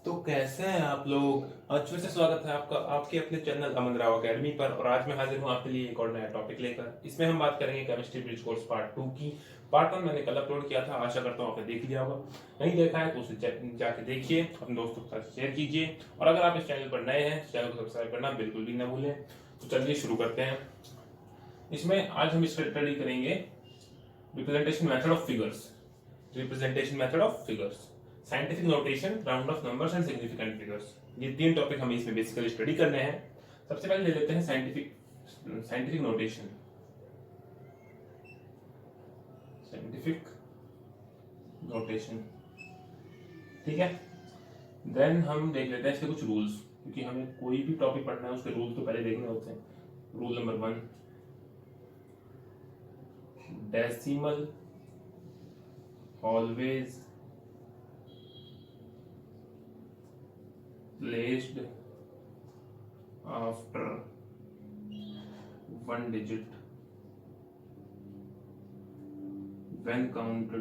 तो कैसे हैं आप लोग। आज फिर से स्वागत है आपका आपके अपने चैनल अमन राव अकेडमी पर। और आज मैं हाजिर हूँ आपके लिए एक और नया टॉपिक लेकर। इसमें हम बात करेंगे केमिस्ट्री ब्रिज कोर्स पार्ट 2 की। पार्ट 1 मैंने कल अपलोड किया था, आशा करता हूँ आपने देख लिया होगा। नहीं देखा है तो उसे जाके देखिए, अपने दोस्तों के साथ शेयर कीजिए। और अगर आप इस चैनल पर नए हैं, चैनल को सब्सक्राइब करना बिल्कुल भी ना भूलें। तो चलिए शुरू करते हैं। इसमें आज हम स्टडी करेंगे representation method of figures. Representation method of figures, scientific notation, round of numbers and significant figures. ये तीन टॉपिक हमें इसमें बेसिकली स्टडी करने हैं। सबसे पहले ले लेते हैं साइंटिफिक नोटेशन। साइंटिफिक नोटेशन, ठीक है। देन हम देख लेते हैं इसके कुछ रूल्स, क्योंकि हमें कोई भी टॉपिक पढ़ना है उसके रूल तो पहले देखने होते हैं। Rule number 1, decimal always placed after one digit when count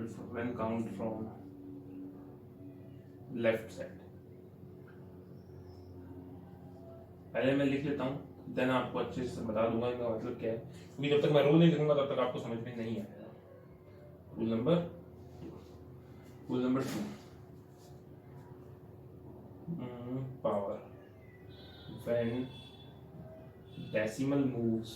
from left side। पहले मैं लिख लेता हूँ, देन आपको अच्छे से बता दूंगा इनका मतलब क्या है, क्योंकि जब तक मैं रूल नहीं लिखूंगा तब तक आपको समझ में नहीं आएगा। Rule number 2, power when decimal moves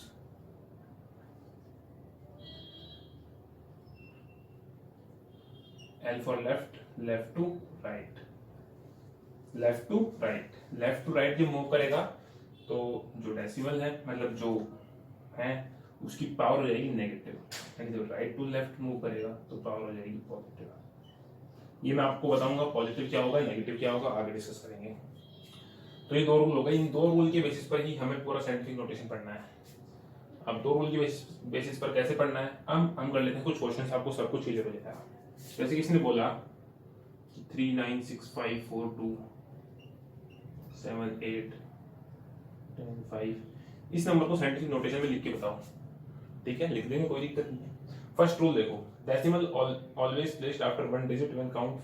L for left, left to right, left to right जो मूव करेगा तो जो डेसिमल है मतलब जो है उसकी पावर हो जाएगी नेगेटिव, एंड जब राइट टू लेफ्ट मूव करेगा तो पावर हो जाएगी पॉजिटिव। ये मैं आपको बताऊंगा पॉजिटिव क्या होगा, नेगेटिव क्या होगा, आगे डिस्कस करेंगे। तो ये दो रूल हो गए, इन दो रूल के बेसिस पर ही हमें पूरा साइंटिफिक नोटेशन पढ़ना है। अब दो रूल के बेसिस पर कैसे पढ़ना है, हम कर लेते हैं कुछ क्वेश्चन, आपको सब कुछ क्लियर हो जाएगा। जैसे किसने बोला 3 9 6 5 4 2 7 8 10 5, इस नंबर को साइंटिफिक नोटेशन में लिख के बताओ। ठीक है, लिख देंगे, कोई दिक्कत नहीं है। फर्स्ट रूल देखो, decimal always placed after one digit when count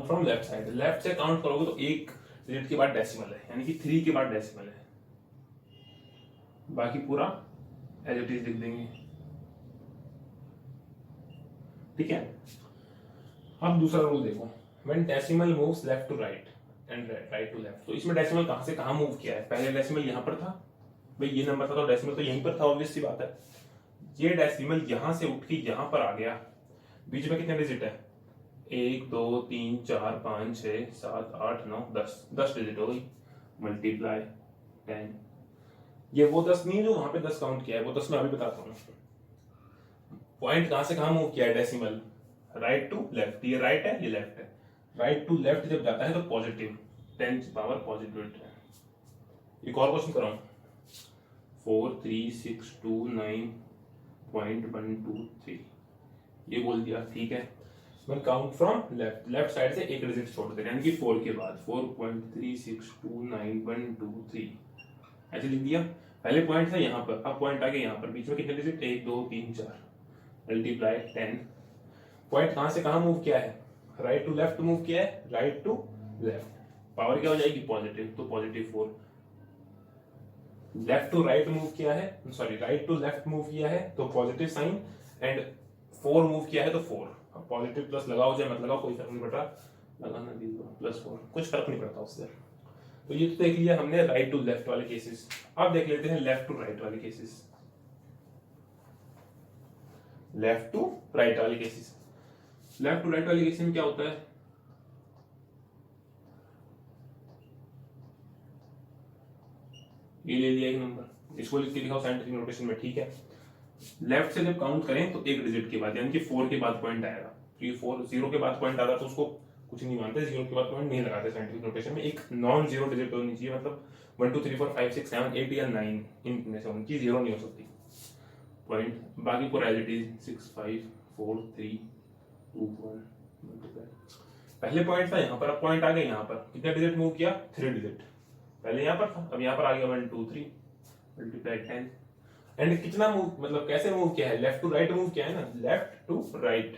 from left side. Left से काउंट करोगे तो एक डिजिट के बाद डेसिमल है, यानी कि 3 के बाद डेसिमल है, बाकी पूरा एज इट इज लिख देंगे। ठीक है। अब दूसरा रूल देखो, when decimal moves left to right and right to left. तो इसमें डेसिमल कहां से कहां मूव किया है, पहले डेसिमल यहां पर था, भाई ये नंबर था तो डेसिमल तो यहीं पर था, ऑब्वियस सी बात है। ये डेसिमल यहां से उठ के यहां पर आ गया, बीच में कितने डिजिट है, 1 2 3 4 5 6 7 8 9 10 डिजिट हो गई, मल्टीप्लाई 10। ये वो 10 नहीं है जो वहां पे 10 काउंट किया है, वो 10 मैं अभी बताता हूँ। पॉइंट कहां से कहां मूव किया है डेसिमल, राइट टू लेफ्ट, ये राइट है ये लेफ्ट है, राइट टू लेफ्ट जब जाता है तो पॉजिटिव 10 पावर पॉजिटिव है। एक और क्वेश्चन कराऊं, 43629.123, ये बोल दिया, ठीक है। मैं काउंट फ्रॉम लेफ्ट साइड से एक डिजिट छोड़ दे, यानी कि 4 के बाद 4.3629.123 ऐसे लिख दिया। पहले पॉइंट था यहाँ पर, अब पॉइंट आ गया यहाँ पर, बीच में कितने डिजिट, 1 2 3 4, मल्टीप्लाई 10। पॉइंट कहां से कहां मूव किया है, राइट टू लेफ्ट मूव किया है, राइट टू लेफ्ट, पावर क्या हो जाएगी पॉजिटिव, तो positive 4। Left to right move किया है, sorry right to left move किया है तो पॉजिटिव साइन, एंड 4 मूव किया है तो 4। अब पॉजिटिव प्लस लगाओ चाहे मत लगाओ कोई फर्क नहीं पड़ रहा, लगाना भी +4 कुछ फर्क नहीं पड़ता उससे। तो ये तो देख लिया हमने राइट टू लेफ्ट वाले केसेस। अब देख लेते हैं लेफ्ट टू राइट वाले केसेस। लेफ्ट टू राइट वाले केसेस, लेफ्ट टू राइट वाले केसेस में क्या होता है, ये ले लिया एक नंबर, इसको लिख के दिखाओ साइंटिफिक नोटेशन में, ठीक है। लेफ्ट से जब काउंट करें तो एक डिजिट के बाद, यानी कि 4 के बाद पॉइंट आएगा, तो ये 4 0 के बाद पॉइंट आता तो उसको कुछ नहीं मानते, 0 के बाद पॉइंट नहीं लगाते साइंटिफिक नोटेशन में। एक नॉन जीरो डिजिट होनी चाहिए, मतलब 1 2 3 4 5 6 7 8 या 9 इनमें से होनी चाहिए, 0 नहीं हो सकती पॉइंट, बाकी पूरा एज इट इज 6 5 4 3 2 1 मल्टीप्लाई। पहले पॉइंट था यहाँ पर, अब पॉइंट आ गया यहाँ पर, कितने डिजिट मूव किया, 3 डिजिट, पहले यहाँ पर था अब यहाँ पर आ गया 1 2 3 मल्टीप्लाई 10। एंड कितना मूव, मतलब कैसे मूव किया है, लेफ्ट टू राइट मूव किया है ना, लेफ्ट टू राइट,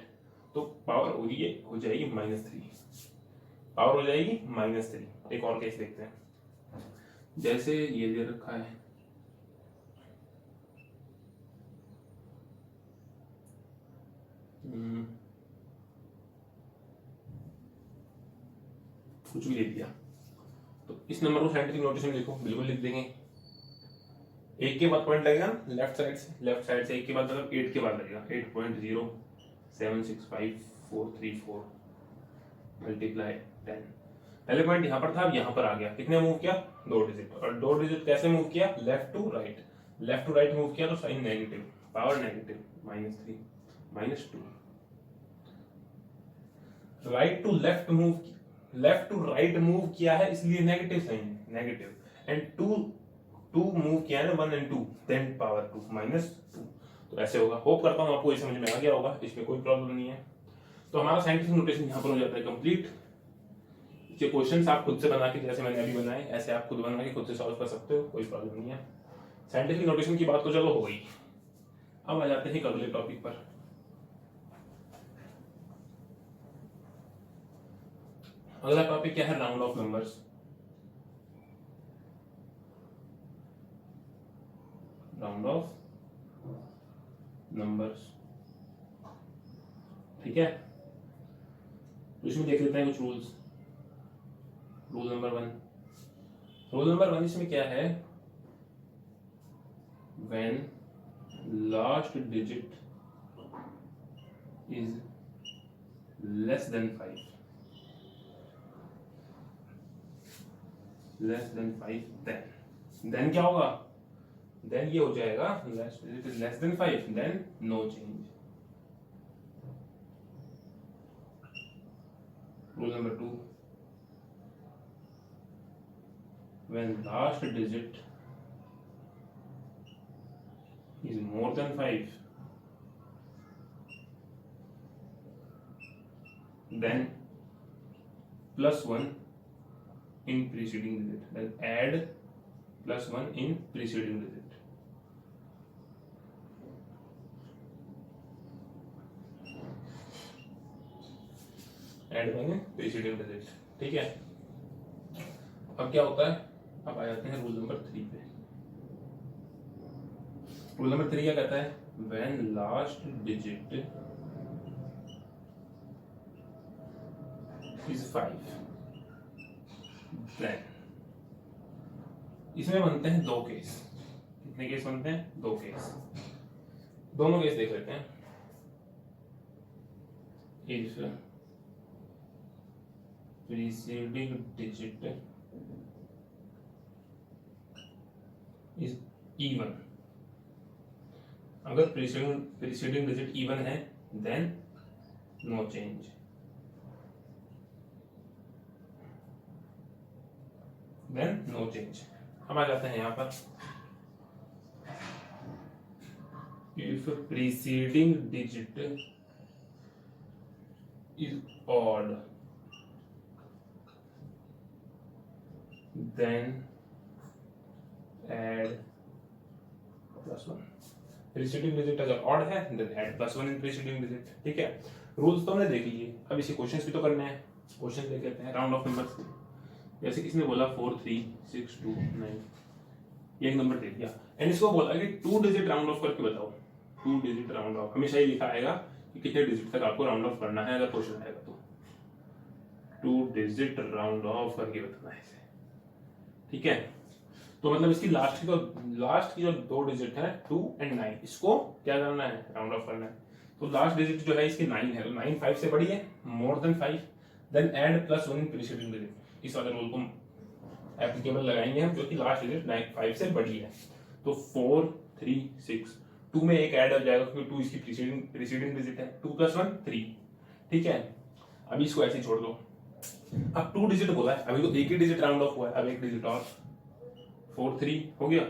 तो पावर हो जाएगी -3, पावर हो जाएगी -3। एक और केस देखते हैं, जैसे ये दे रखा है कुछ भी लिख दिया, तो इस नंबर को साइंटिफिक नोटेशन लिखो, बिल्कुल लिख देंगे। एक के बाद पॉइंट लगेगा लेफ्ट साइड से, लेफ्ट साइड से एक के बाद मतलब 8 के बाद लगेगा, 8.0765,434 मल्टीप्लाई 10। पहले पॉइंट यहाँ पर था, अब यहाँ पर आ गया, कितने मूव किया, 2 डिजिट, और 2 डिजिट कैसे मूव किया, left to right, left to right move किया तो sign negative, power negative, -3 -2। Right to left move, left to right move किया है इसलिए negative sign, negative, and to move किया है ना 1 and 2, देन पावर 2 -2। तो ऐसे होगा। होप करता हूँ आपको ये समझ में आ गया होगा, इसमें कोई प्रॉब्लम नहीं है। तो हमारा साइंटिफिक नोटेशन यहाँ पर हो जाता है कंप्लीट। ये क्वेश्चंस आप खुद से बना के, जैसे मैंने अभी बनाए ऐसे आप खुद बना के खुद से सॉल्व कर सकते हो, कोई प्रॉब्लम नहीं है। साइंटिफिक नोटेशन की बात तो चलो हो गई। अब आ जाते हैं अगले टॉपिक पर। अगला टॉपिक क्या है, round of numbers. Round of numbers, ठीक है। तो इसमें देख लेते हैं कुछ रूल्स। रूल नंबर 1, इसमें क्या है, when last digit is less than 5, then क्या होगा, देन ये हो जाएगा last digit is less than 5, then no change. Rule number 2, when last digit is more than 5, then +1 in preceding digit, then add +1 in preceding digit। Add करेंगे preceding digit, ठीक है। अब क्या होता है, अब आ जाते हैं रूल नंबर 3 पे। रूल नंबर 3 क्या कहता है, when last digit is 5, then, इसमें बनते हैं 2 केस। कितने केस बनते हैं, 2 केस। दोनों केस देख लेते हैं। If preceding digit is even, अगर प्रीसीडिंग डिजिट इवन है then no change, then no change. हम आ जाते हैं यहां पर, if preceding digit is odd then add +1। Preceding digit अगर ऑड है then add +1 in preceding digit, ठीक है। रूल्स तो हमने देख लिए, अब इसे क्वेश्चंस भी तो करने हैं। क्वेश्चन देख लेते हैं राउंड ऑफ नंबर्स। जैसे किसने बोला 4 3 6 2 9, ये एक नंबर दे दिया एंड इसको बोला कि 2 डिजिट राउंड ऑफ करके बताओ। 2 डिजिट राउंड ऑफ, हमेशा ही लिखा आएगा कि कितने डिजिट तक आपको राउंड ऑफ करना है, अगर क्वेश्चन आएगा तो 2 डिजिट राउंड ऑफ करके बताना है इसे, ठीक है। तो मतलब इसकी लास्ट की जो 2 डिजिट है 2 and 9, इसको क्या करना है, राउंड ऑफ करना है। तो लास्ट डिजिट जो है इसकी 9 है, तो 9 5 से बड़ी है, more than 5, then add +1 in preceding digit. इस वाले रूल को एप्लीकेबल लगाएंगे हम, जो कि लास्ट डिजिट 5 से बड़ी है। तो 4 3 6, 2 में एक ऐड हो जाएगा क्योंकि 2 इसकी प्रीसीडिंग डिजिट है, 2 + 1 3, ठीक है। अभी इसको ऐसे ही छोड़ दो। अब 2 डिजिट बोला है, अभी तो एक ही डिजिट राउंड ऑफ हुआ है, अब एक डिजिट और 4 3 हो गया।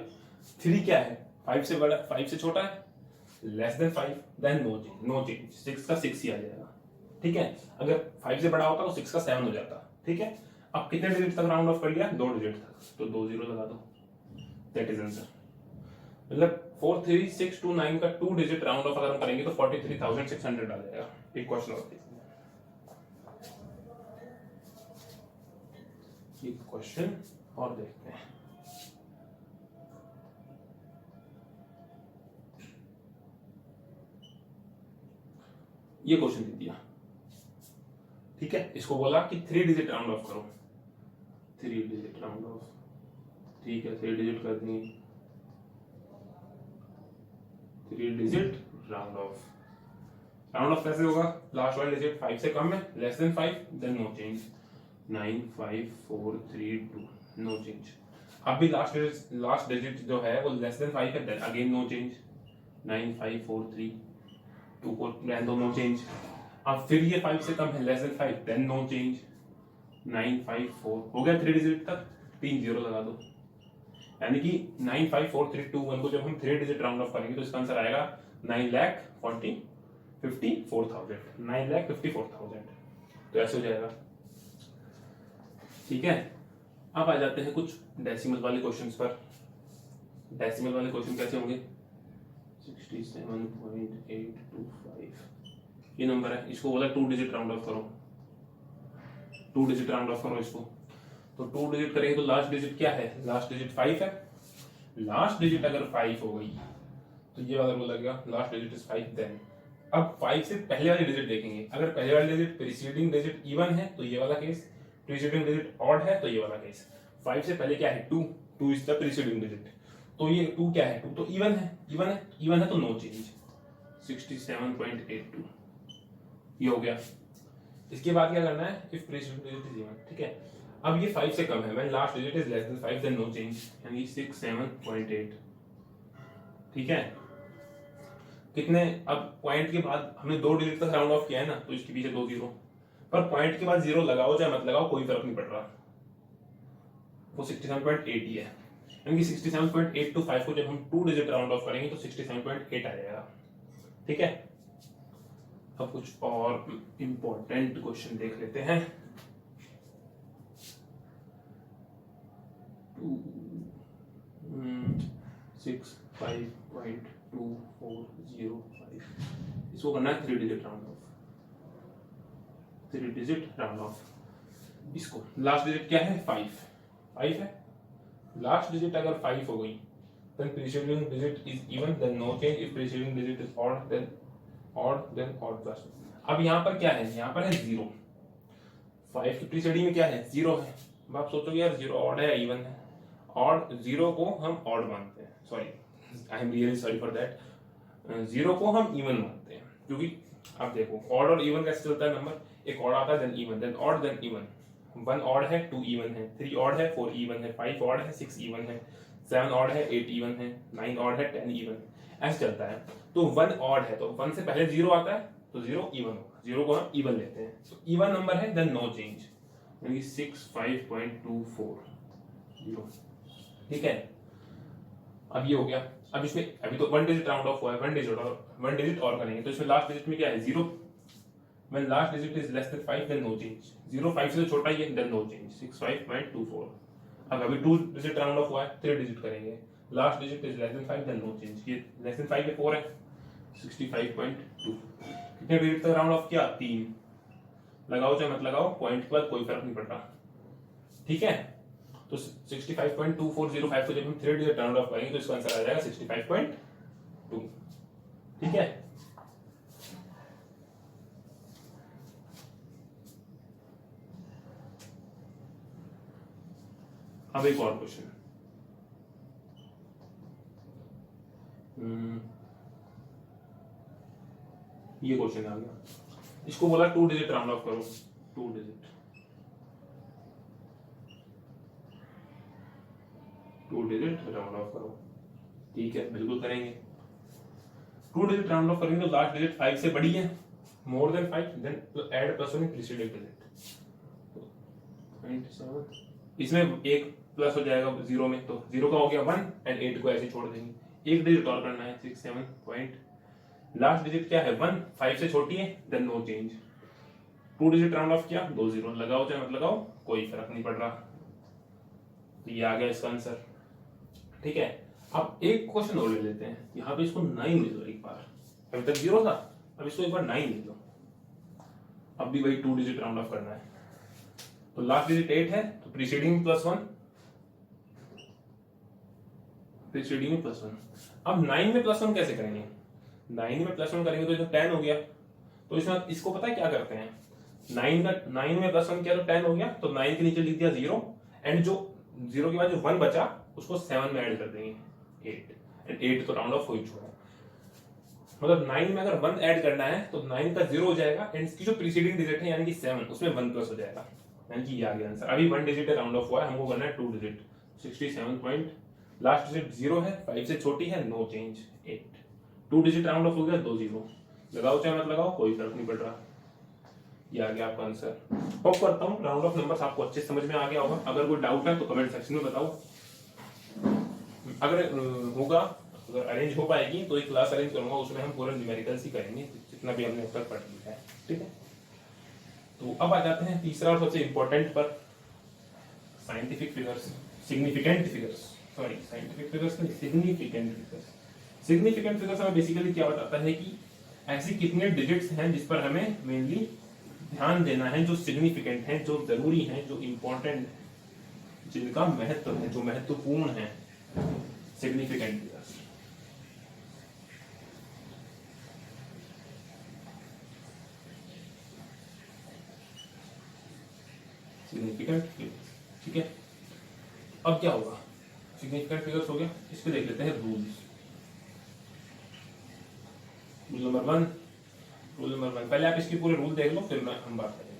3 क्या है, 5 से बड़ा, 5 से छोटा है, less than 5, then no change. 6 का 6 ही आ जाएगा, ठीक है। अगर 5 से बड़ा होता तो 6 का 7 हो जाता, ठीक है। अब कितने डिजिट तक राउंड ऑफ कर लिया, 2 डिजिट तक, तो 2 0 लगा दो, दैट इज आंसर। मतलब 43629 का 2 डिजिट राउंड ऑफ अगर हम करेंगे तो 43,600 आ जाएगा। एक क्वेश्चन और देखते हैं, एक क्वेश्चन और देखते हैं। ये क्वेश्चन दे दिया, ठीक है, इसको बोला कि 3 डिजिट राउंड ऑफ करो, 3 डिजिट राउंड ऑफ, ठीक है 3 डिजिट कर देंगे, 3 digit round off. Round off कैसे होगा, लास्ट वाला डिजिट 5 से कम है, less than 5 then no change, 95432 no change. अब भी लास्ट डिजिट जो है वो लेस देन 5 है, देन अगेन नो चेंज, 95432 को रहने दो, नो चेंज। अब फिर ये 5 से कम है, less than 5 then no change, 954 हो गया 3 डिजिट तक, 3 जीरो लगा दो, यानी कि 95431 को जब हम 3 डिजिट राउंड ऑफ करेंगे तो इसका आंसर आएगा 9,54,000, 9,54,000। तो ऐसे हो जाएगा, ठीक है। अब आ जाते हैं कुछ डेसिमल वाले क्वेश्चंस पर। डेसिमल वाले क्वेश्चन कैसे होंगे, 67.825 ये नंबर है, इसको बोला 2 डिजिट राउंड ऑफ करो, 2 डिजिट राउंड ऑफ करो इसको। तो 2 डिजिट करेंगे तो लास्ट डिजिट क्या है, लास्ट डिजिट 5 है। लास्ट डिजिट अगर 5 हो गई तो ये वाला रूल लगेगा, लास्ट डिजिट इज 5 देन। अब 5 से पहले वाली डिजिट देखेंगे, अगर पहले वाली डिजिट प्रीसीडिंग डिजिट इवन है तो ये वाला केस, प्रीसीडिंग डिजिट ऑड है तो ये वाला केस। 5 से पहले क्या है 2, 2 इज द प्रीसीडिंग डिजिट, तो ये 2 क्या है, 2 तो इवन है, इवन है तो नो चेंज, 67.82 ये हो गया। इसके बाद क्या करना है, if preceding digit is even, ठीक है। अब ये 5 से कम है, when last digit is less than 5 then no change, यानी 67.8, ठीक है। कितने, अब पॉइंट के बाद हमने 2 डिजिट तक राउंड ऑफ किया है ना, तो इसके पीछे 2 जीरो, पर पॉइंट के बाद जीरो लगाओ चाहे मत लगाओ कोई फर्क नहीं पड़ रहा, वो 67.8 ही है, यानी कि 67.825 को जब हम 2 डिजिट राउंड ऑफ करेंगे तो 67.8 आ जाएगा, ठीक है। अब कुछ और इंपॉर्टेंट क्वेश्चन देख लेते हैं। 65.2405 इसको करना है 3 digit round of, 3 digit round of. इसको लास्ट डिजिट क्या है 5 है, लास्ट डिजिट अगर 5 हो गई then preceding digit is even then no change, if preceding digit is odd then odd plus। अब यहाँ पर क्या है, यहाँ पर है 0, 5 की प्रीसीडिंग में क्या है 0 है। अब आप सोचोगे यार 0 ऑड है या इवन है, ऑड 0 को हम ऑड मानते हैं, sorry I am really sorry for that, 0 को हम इवन मानते हैं, क्योंकि आप देखो ऑड और इवन कैसे चलता है नंबर, एक ऑड आता है then even then odd then even, 1 odd है 2 इवन है, 3 ऑड है 4 इवन है, 5 ऑड है 6 इवन है, 7 ऑड है 8 इवन है, 9 ऑड है 10 इवन, ऐसे चलता है। तो 1 ऑड है तो 1 से पहले 0 आता है तो 0 इवन होगा, 0 को हम इवन लेते हैं, तो इवन नंबर है देन नो चेंज, यानी 65.24, ठीक है। अब ये हो गया। अब इसमें अभी तो 1 डिजिट राउंड ऑफ हुआ है, 1 डिजिट और करेंगे तो इसमें लास्ट डिजिट में क्या है 0, when last digit is less than 5 then no change, 0 5 से छोटा ही है देन नो चेंज, 65.24। अब अभी 2 डिजिट राउंड ऑफ हुआ है, 3 डिजिट करेंगे, last digit is less than 5 then no change, ये लेस देन 5 है 4 है, 65.2। कितने डिजिट तक राउंड ऑफ किया 3, लगाओ चाहे मत लगाओ पॉइंट के बाद कोई फर्क नहीं पड़ता, ठीक है। तो 65.2405 को जब हम 3 डिजिट राउंड ऑफ करेंगे तो इसका आंसर आ जाएगा 65.2, ठीक है। अब एक और क्वेश्चन, ये क्वेश्चन आ गया, इसको बोला 2 डिजिट राउंड ऑफ करो, 2 डिजिट राउंड ऑफ करो, ठीक है बिल्कुल करेंगे। 2 डिजिट राउंड ऑफ करेंगे तो लास्ट डिजिट 5 से बड़ी है, more than 5 then add plus one preceding digit, 0.7 इसमें एक प्लस हो जाएगा 0 में, तो 0 का हो गया 1 एंड 8 को ऐसे छोड़ देंगे, एक डिजिट और करना है 67 पॉइंट, लास्ट डिजिट क्या है 1, 5 से छोटी है then no change, 2 digit round off किया 2 जीरो, लगाओ चाहे मत लगाओ कोई फर्क नहीं पड़ रहा, तो ये आ गया इसका आंसर, ठीक है। अब एक क्वेश्चन और ले लेते हैं, यहाँ पे इसको 9 ले लो एक बार, अभी तक 0 था, अब इसको एक बार 9 ले लो। अब भी वही 2 डिजिट राउंड ऑफ करना है, तो लास्ट डिजिट 8 है तो प्रीसीडिंग +1, प्रीसीडिंग में +1। अब 9 में +1 कैसे करेंगे? 9 में +1 करेंगे तो इसमें 10 हो गया, तो इसमें इसको पता है क्या करते हैं, 9 में +1 किया तो 10 हो गया, तो 9 के नीचे लिख दिया 0, एंड जो 0 के बाद जो 1 बचा उसको 7 में ऐड कर देंगे 8, एंड 8 तो राउंड ऑफ हो ही चुका है। मतलब 9 में अगर 1 ऐड करना है तो 9 का 0 हो जाएगा, एंड इसकी जो प्रीसीडिंग डिजिट है यानी कि 7 उसमें 1 प्लस हो जाएगा, यानी कि ये आ गया आंसर। अभी 1 डिजिट राउंड ऑफ हुआ है, हमको करना है 2 डिजिट, 67 पॉइंट, लास्ट डिजिट 0 है, 5 से छोटी है, no change 8, 2 digit round off हो गया, 2 0, लगाओ चाहे मत लगाओ कोई फर्क नहीं पड़ रहा, ये आ गया आपका आंसर। होप करता हूँ राउंड ऑफ नंबर्स आपको अच्छे समझ में आ गया होगा। अगर कोई डाउट है तो कमेंट सेक्शन में बताओ, अगर होगा, अगर अरेंज हो पाएगी तो एक क्लास अरेंज करूंगा, उसमें हम पूरा न्यूमेरिकल्स ही करेंगे जितना भी हमने अब तक पढ़ लिया है, ठीक है। तो अब आ जाते हैं तीसरा और सबसे इंपॉर्टेंट पर, scientific figures, significant figures, sorry scientific figures नहीं, सिग्निफिकेंट फिगर्स। सिग्निफिकेंट फिगर्स हमें बेसिकली क्या बताता है कि ऐसी कितने डिजिट्स हैं जिस पर हमें मेनली ध्यान देना है, जो सिग्निफिकेंट हैं, जो जरूरी हैं, जो इंपॉर्टेंट, जिनका महत्व है, जो महत्वपूर्ण है, सिग्निफिकेंट फिगर्स। सिग्निफिकेंट फिगर्स, ठीक है। अब क्या होगा, सिग्निफिकेंट फिगर्स हो गया, इसको देख लेते हैं रूल्स। रूल नंबर वन, पहले आप इसके पूरे रूल देख लो फिर हम बात करेंगे।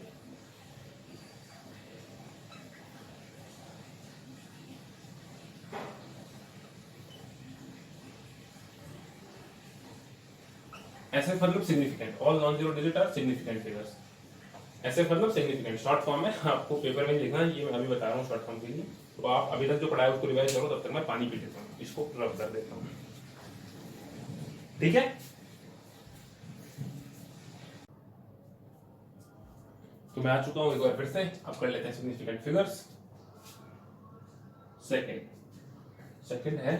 ऐसे मतलब significant, all non zero digit are significant figures, ऐसे मतलब सिग्निफिकेंट, शॉर्ट फॉर्म है, आपको पेपर में लिखना है, ये मैं अभी बता रहा हूँ शॉर्ट फॉर्म के लिए। तो आप अभी तक जो पढ़ा है उसको रिवाइज करो, तब तक मैं पानी पी लेता हूँ, इसको रब कर देता हूँ, ठीक है। तो मैं आ चुका हूं एक बार फिर से, अब कर लेते हैं सिग्निफिकेंट फिगर्स। सेकंड है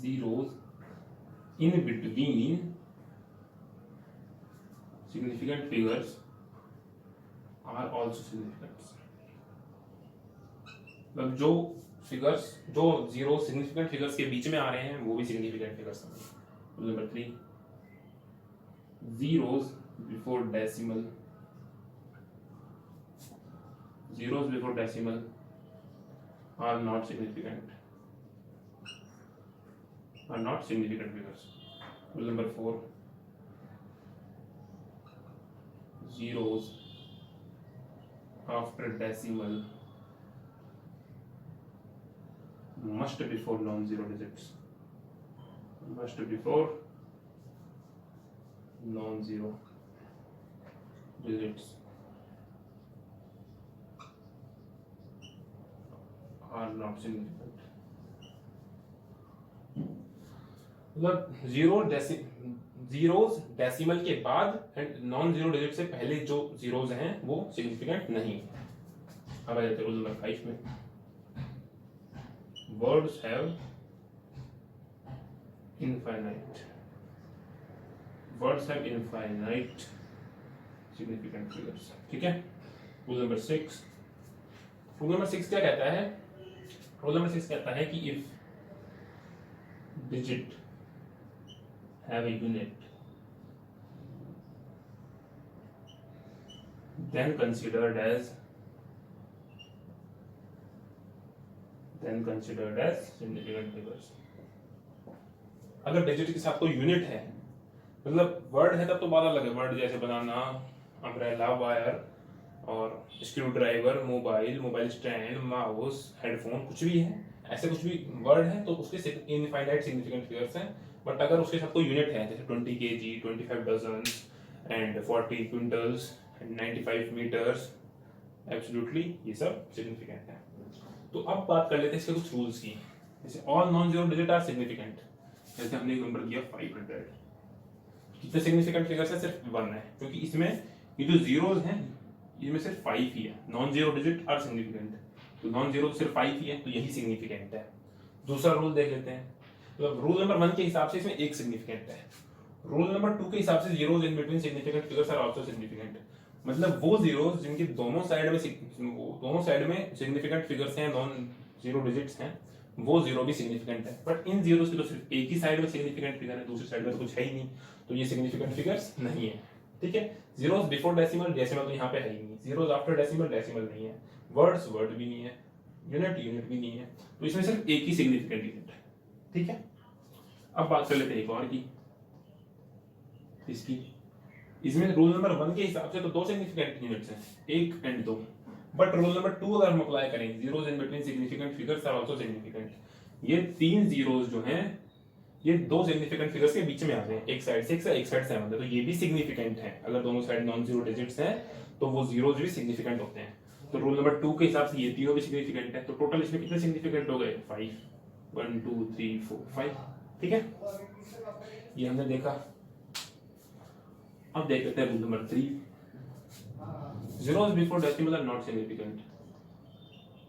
zeros in between significant figures are also significant। मतलब जो फिगर्स, जो जीरो सिग्निफिकेंट फिगर्स के बीच में आ रहे हैं वो भी सिग्निफिकेंट फिगर्स हैं। Number 3, zeros before decimal, zeros before decimal are not significant, are not significant figures। Rule number 4, zeros after decimal must be before non-zero digits, must be before non-zero digits are not significant। मतलब zeros decimal के बाद and non zero digit से पहले जो zeros हैं वो significant नहीं। अब आ जाते हैं रूल नंबर 5 में, words have infinite, words have infinite significant figures, ठीक है। रूल नंबर 6, रूल नंबर 6 क्या कहता है, रूल नंबर 6 कहता है कि if digit have a unit then considered as significant figures। अगर डिजिट के साथ कोई यूनिट है, मतलब वर्ड है तब तो बात अलग है, वर्ड जैसे बनाना, अम्ब्रेला, वायर और screw driver, mobile stand, mouse, headphone, कुछ भी है, ऐसे कुछ भी वर्ड है तो उसके इनफाइनाइट सिग्निफिकेंट फिगर्स हैं। बट अगर उसके साथ कोई यूनिट है जैसे 20 kg, 25 dozen and 40 quintals and 95 metres, absolutely ये सब सिग्निफिकेंट है। तो अब बात कर लेते हैं इसके कुछ रूल्स की। जैसे all non zero digit are significant, जैसे हमने एक नंबर दिया 500, कितने सिग्निफिकेंट फिगर्स है, सिर्फ 1 है, क्योंकि इसमें ये जो जीरोस हैं इसमें सिर्फ 5 ही है, non zero digit are significant. तो नॉन जीरो सिर्फ 5 ही है, तो यही सिग्निफिकेंट है। दूसरा रूल देख लेते हैं। मतलब रूल नंबर 1 के हिसाब से इसमें एक सिग्निफिकेंट है, रूल नंबर 2 के हिसाब से zeros in between significant figures are also significant. मतलब वो जीरोस जिनके दोनों साइड में सिग्निफिकेंट फिगर्स हैं, नॉन जीरो डिजिट्स हैं, वो जीरो भी सिग्निफिकेंट है। बट इन जीरोस की तो सिर्फ एक ही साइड में सिग्निफिकेंट फिगर है, दूसरी साइड में तो कुछ है ही नहीं, तो ये सिग्निफिकेंट फिगर्स नहीं है। ठीक है, जीरोस बिफोर डेसिमल, डेसिमल तो यहाँ पे है ही नहीं, जीरोस आफ्टर डेसिमल, डेसिमल नहीं है, वर्ड्स वर्ड भी नहीं है, यूनिट यूनिट भी नहीं है, तो इसमें सिर्फ एक ही सिग्निफिकेंट यूनिट है। ठीक है, अब बात कर लेते हैं एक और की, इसकी। इसमें रूल नंबर 1 के हिसाब से तो दो सिग्निफिकेंट यूनिट्स हैं, 1 एंड 2। बट रूल नंबर 2 अगर हम अप्लाई करें, zeros in between significant figures are also significant, ये 3 जीरोस जो हैं ये दो सिग्निफिकेंट फिगर्स के बीच में आते हैं, एक साइड 6 है एक साइड 7 है, तो ये भी सिग्निफिकेंट है। अगर दोनों साइड नॉन जीरो डिजिट्स हैं तो वो जीरोस भी सिग्निफिकेंट होते हैं। तो रूल नंबर 2 के हिसाब से ये तीनों भी सिग्निफिकेंट है, तो टोटल इसमें कितने सिग्निफिकेंट हो गए? 5, 1 2 3 4 5। ठीक है, ये हमने देखा। अब देख लेते हैं rule number 3, zeros before decimal are not significant.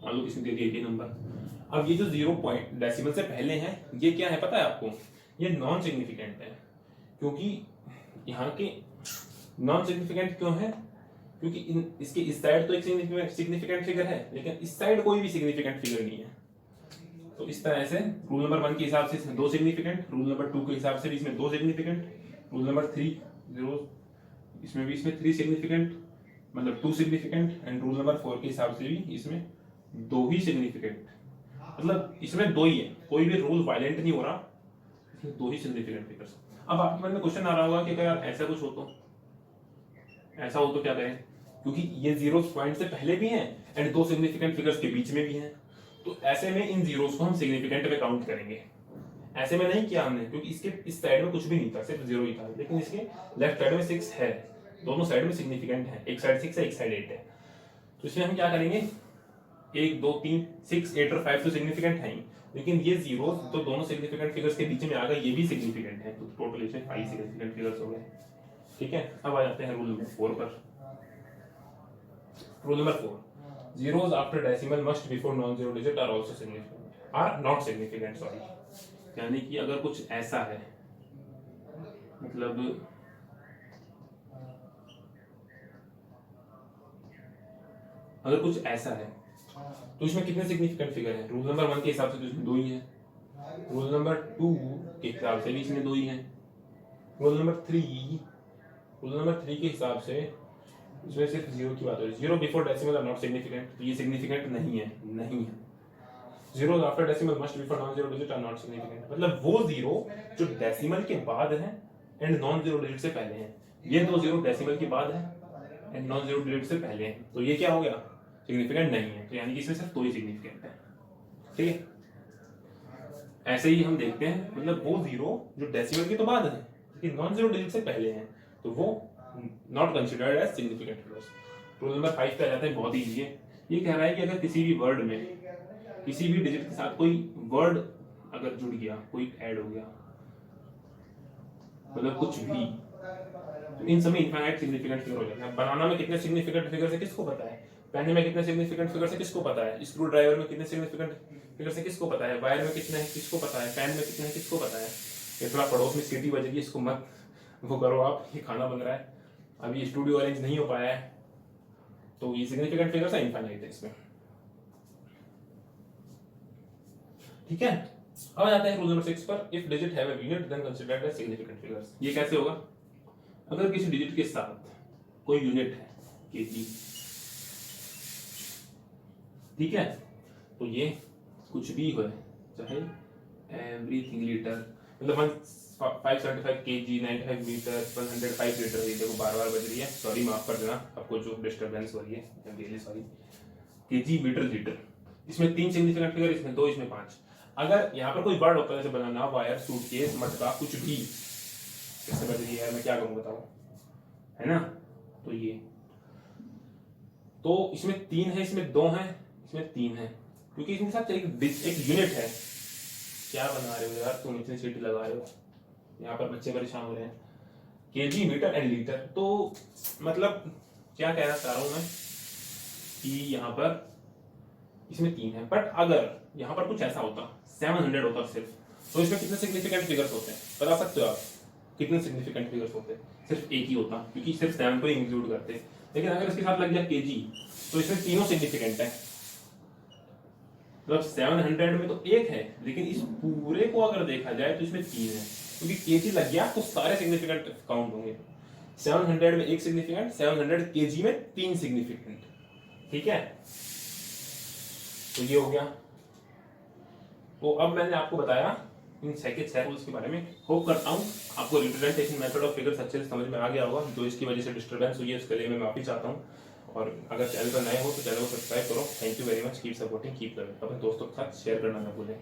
मान लो किसी ने दे दिया ये नंबर, अब ये जो 0 पॉइंट डेसिमल से पहले हैं ये क्या है पता है आपको? ये नॉन सिग्निफिकेंट है। क्योंकि यहाँ के नॉन सिग्निफिकेंट क्यों है? क्योंकि इसके इस साइड तो एक सिग्निफिकेंट फिगर है, लेकिन इस साइड कोई भी सिग्निफिकेंट फिगर नहीं है। तो इस तरह से रूल नंबर 1 के हिसाब से इसमें दो सिग्निफिकेंट, रूल नंबर 2 के हिसाब से भी इसमें दो सिग्निफिकेंट, रूल नंबर 3 जीरो इसमें भी इसमें 3 सिग्निफिकेंट, मतलब 2 सिग्निफिकेंट, एंड रूल नंबर 4 के हिसाब से भी इसमें 2 ही सिग्निफिकेंट। मतलब इसमें 2 ही है, कोई भी रूल वायलेंट नहीं हो रहा, इसमें 2 ही सिग्निफिकेंट फिगर्स। अब आपके मन में क्वेश्चन आ रहा होगा कि अगर यार ऐसा कुछ हो तो, ऐसा हो तो क्या करें? क्योंकि ये जीरो पॉइंट से पहले भी हैं एंड 2 सिग्निफिकेंट फिगर्स के बीच में भी हैं, तो ऐसे में इन जीरोस को हम सिग्निफिकेंट में काउंट करेंगे। ऐसे में नहीं किया हमने, क्योंकि इसके इस साइड में कुछ भी नहीं था, सिर्फ 0 ही था, लेकिन इसके लेफ्ट साइड में 6 है, दोनों साइड में सिग्निफिकेंट है, एक साइड 6 है एक साइड 8 है। तो इसमें हम क्या करेंगे? 1 2 3 6 8 और 5 तो सिग्निफिकेंट है ही, लेकिन ये जीरो तो दोनों सिग्निफिकेंट फिगर्स के बीच में आ गए, ये भी सिग्निफिकेंट है, तो टोटल इसमें 5 सिग्निफिकेंट फिगर्स हो गए। ठीक है, अब आ जाते हैं रूल नंबर 4 पर। Rule number 4, zeros after decimal must before non-zero digit are also significant, are not significant, sorry। यानी कि अगर कुछ ऐसा है, मतलब अगर कुछ ऐसा है तो इसमें कितने सिग्निफिकेंट फिगर हैं? रूल नंबर 1 के हिसाब से तो इसमें 2 ही है, रूल नंबर 2 के हिसाब से भी इसमें 2 ही है, रूल नंबर 3 के हिसाब से इसमें सिर्फ 0 की बात हो रही है। 0 before decimal are not significant, तो ये सिग्निफिकेंट नहीं है, नहीं है। Zero after decimal must before non zero digit are not significant, मतलब वो जीरो जो डेसिमल के बाद है एंड नॉन जीरो डिजिट से पहले हैं, ये दो जीरो डेसिमल के बाद है एंड नॉन जीरो डिजिट से पहले हैं, तो ये क्या हो गया? सिग्निफिकेंट नहीं है। तो यानी कि इसमें सिर्फ 2 ही सिग्निफिकेंट है। ठीक है, ऐसे ही हम देखते हैं, मतलब वो जीरो जो डेसिमल के तो बाद है लेकिन नॉन जीरो डिजिट से पहले हैं, तो वो not considered as significant figures. Rule number 5 पे आ जाते हैं, बहुत इजी है। ये कह रहा है कि अगर किसी भी वर्ड में किसी भी डिजिट के साथ कोई वर्ड अगर जुड़ गया, कोई ऐड हो गया, मतलब कुछ भी, तो इन सभी इनफाइनाइट सिग्निफिकेंट फिगर हो जाता है। बनाना में कितने सिग्निफिकेंट फिगर है किसको पता है? पेन में कितने सिग्निफिकेंट फिगर है किसको पता है? स्क्रू ड्राइवर में कितने सिग्निफिकेंट फिगर है किसको पता है? वायर में कितने हैं किसको पता है? फैन में कितने हैं किसको पता है? ये थोड़ा पड़ोस में सीटी बज रही है, इसको मत वो करो आप, ये खाना बन रहा है, अभी स्टूडियो अरेंज नहीं हो पाया है, तो ये सिग्निफिकेंट फिगर्स है, इनफाइनाइट है इसमें। ठीक है, अब आ जाते हैं रूल नंबर 6 पर। If digit have a unit then considered as significant figures. ये कैसे होगा? अगर किसी डिजिट के साथ कोई यूनिट है केजी, ठीक है, तो ये कुछ भी हो, चाहे एवरीथिंग लीटर, मतलब 575 kg 95 मीटर 105 लीटर, ये देखो बार बार बज रही है, सॉरी माफ कर देना आपको जो डिस्टरबेंस हो रही है, I am really sorry. KG metre litre, इसमें 3 सिग्निफिकेंट फिगर, इसमें 2, इसमें 5। अगर यहाँ पर कोई वर्ड होता है जैसे बनाना, वायर, सूटकेस, मटका, कुछ भी, कैसे बज रही है मैं क्या करूँ बताओ, है ना? तो ये तो इसमें 3 है, इसमें 2 है, इसमें 3 है, क्योंकि इसके साथ एक यूनिट है। क्या बना रहे हो यार तुम, इतनी सीटी लगा रहे हो, यहाँ पर बच्चे परेशान हो रहे हैं। केजी मीटर एंड लीटर, तो मतलब क्या कहना चाह रहा हूं मैं कि यहाँ पर इसमें 3 है। बट अगर यहाँ पर कुछ ऐसा होता 700 होता सिर्फ, तो इसमें कितने सिग्निफिकेंट फिगर्स होते हैं बता सकते हो आप? कितने सिग्निफिकेंट फिगर्स होते हैं? सिर्फ एक ही होता, क्योंकि सिर्फ 7 को ही इंक्लूड करते। लेकिन अगर इसके साथ लग गया केजी, तो इसमें तीनों सिग्निफिकेंट है। मतलब 700 में तो एक है, लेकिन इस पूरे को अगर देखा जाए तो इसमें 3 है, क्योंकि केजी लग गया तो सारे सिग्निफिकेंट काउंट होंगे। 700 में एक सिग्निफिकेंट, 700 केजी में 3 सिग्निफिकेंट। ठीक है, तो ये हो गया। तो अब मैंने आपको बताया इन सेकंड रूल्स के बारे में। होप करता हूँ आपको रिप्रेजेंटेशन मेथड ऑफ फिगर्स अच्छे से समझ में आ गया होगा। जो इसकी वजह से डिस्टर्बेंस हुई है उसके लिए मैं माफी चाहता हूँ। और अगर चैनल पर नए हो तो चैनल को सब्सक्राइब करो। Thank you very much, keep supporting, keep loving. अपने दोस्तों के साथ शेयर करना ना भूलें।